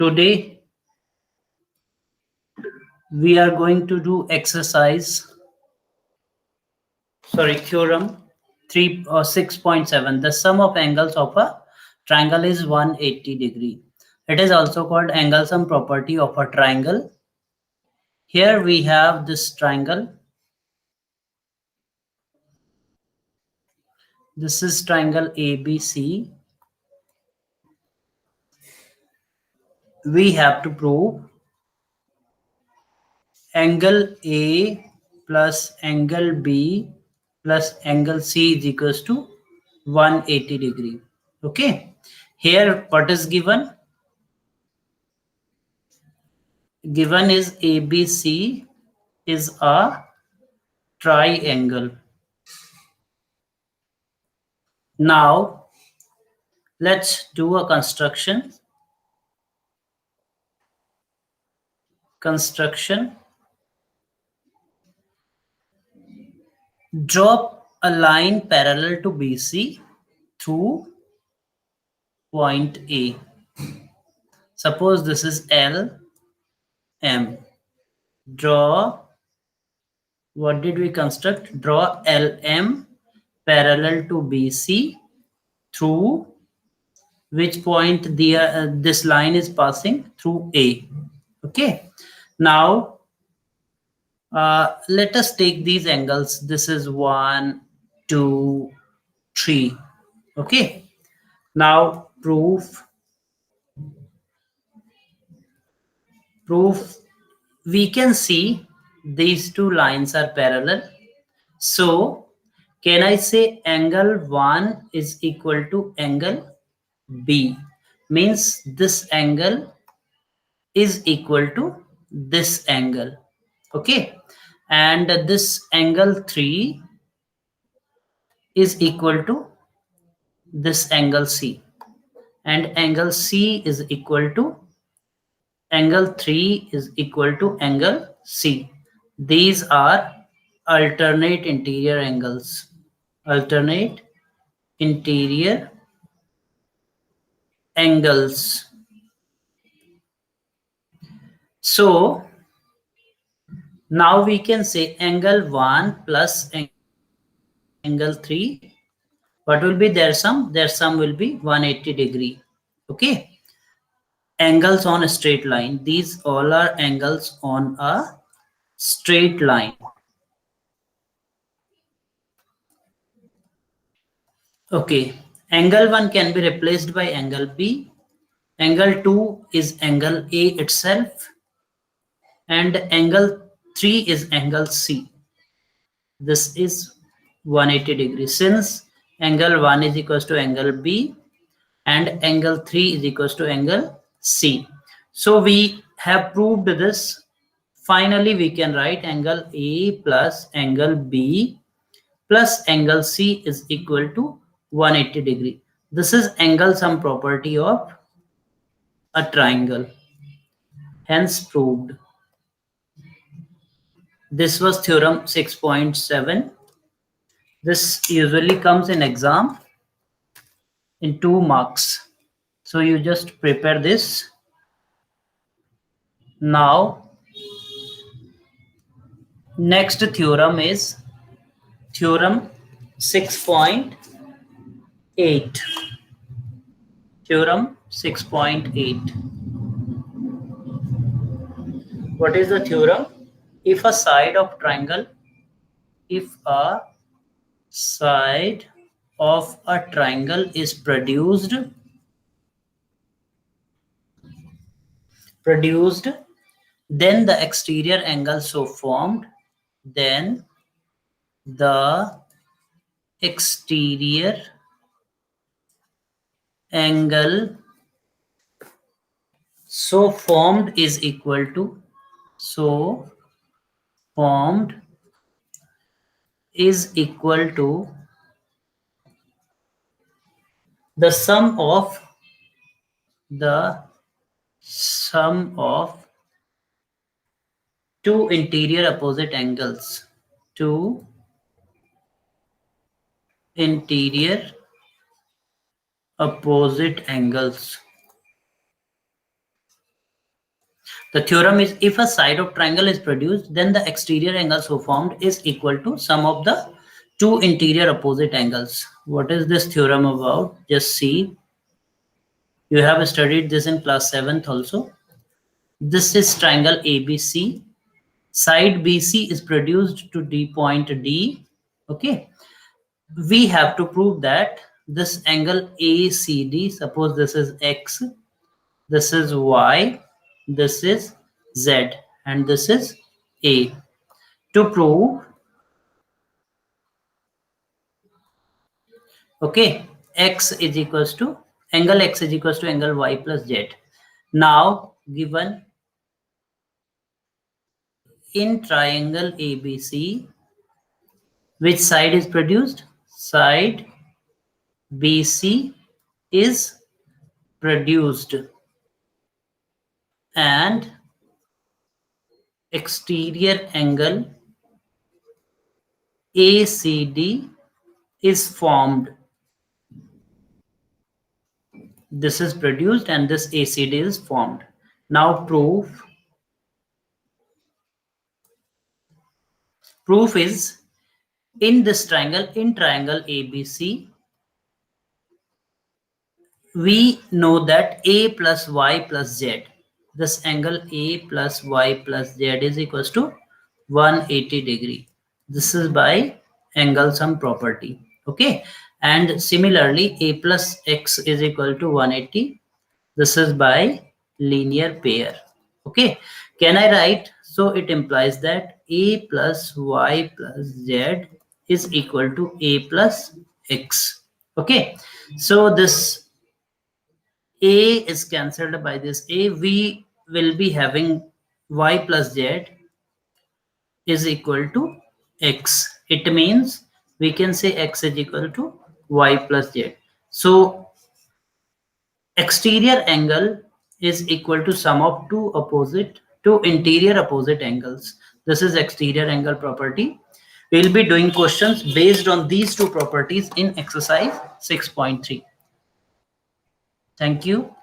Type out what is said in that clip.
Today we are going to do theorem 6.7. The sum of angles of a triangle is 180 degree. It is also called angle sum property of a triangle. Here we have this triangle. This is triangle ABC. We have to prove angle A plus angle B plus angle C is equals to 180 degree. Okay. Here what is given? Given is ABC is a triangle. Now let's do a construction. Draw a line parallel to BC through point A. Suppose this is LM. Draw, what did we construct? Draw LM parallel to BC through which point this line is passing? Through A. Okay. Now let us take these angles. This is 1, 2, 3. Okay. Now proof we can see these two lines are parallel. So can I say angle 1 is equal to angle B? Means this angle is equal to this angle. Okay. And this angle 3 is equal to this angle C. And angle C is equal to angle 3 is equal to angle C. These are alternate interior angles. Alternate interior angles. So now we can say angle 1 plus angle 3. What will be their sum? Their sum will be 180 degree. Okay. Angles on a straight line. These all are angles on a straight line. Okay. Angle 1 can be replaced by angle B. Angle 2 is angle A itself. And angle 3 is angle C. This is 180 degrees. Since angle 1 is equals to angle B and angle 3 is equals to angle C. So we have proved this. Finally, we can write angle A plus angle B plus angle C is equal to 180 degree. This is angle sum property of a triangle. Hence proved. This was theorem 6.7. This usually comes in exam in 2 marks. So you just prepare this. Now, next theorem is theorem 6.8. Theorem 6.8. What is the theorem? If a side of triangle is produced, then the exterior angle so formed, then the exterior angle so formed is equal to the sum of two interior opposite angles. Two interior opposite angles. The theorem is if a side of triangle is produced, then the exterior angle so formed is equal to sum of the two interior opposite angles. What is this theorem about? Just see. You have studied this in class 7th also. This is triangle ABC. Side BC is produced to D point D. Okay. We have to prove that this angle ACD, suppose this is X, this is Y, this is Z, and this is A. To prove, okay, X is equals to, angle X is equals to angle Y plus Z. Now, given in triangle ABC, which side is produced? Side BC is produced and exterior angle ACD is formed. This is produced and this ACD is formed. Now proof is in this triangle, in triangle ABC, we know that A plus Y plus Z, this angle A plus Y plus Z is equals to 180 degree. This is by angle sum property. Okay. And similarly, A plus X is equal to 180. This is by linear pair. Okay. Can I write? So it implies that A plus Y plus Z is equal to A plus X. Okay. So this A is cancelled by this A. We will be having Y plus Z is equal to X. It means we can say X is equal to Y plus Z. So exterior angle is equal to sum of two interior opposite angles. This is exterior angle property. We'll be doing questions based on these two properties in exercise 6.3. Thank you.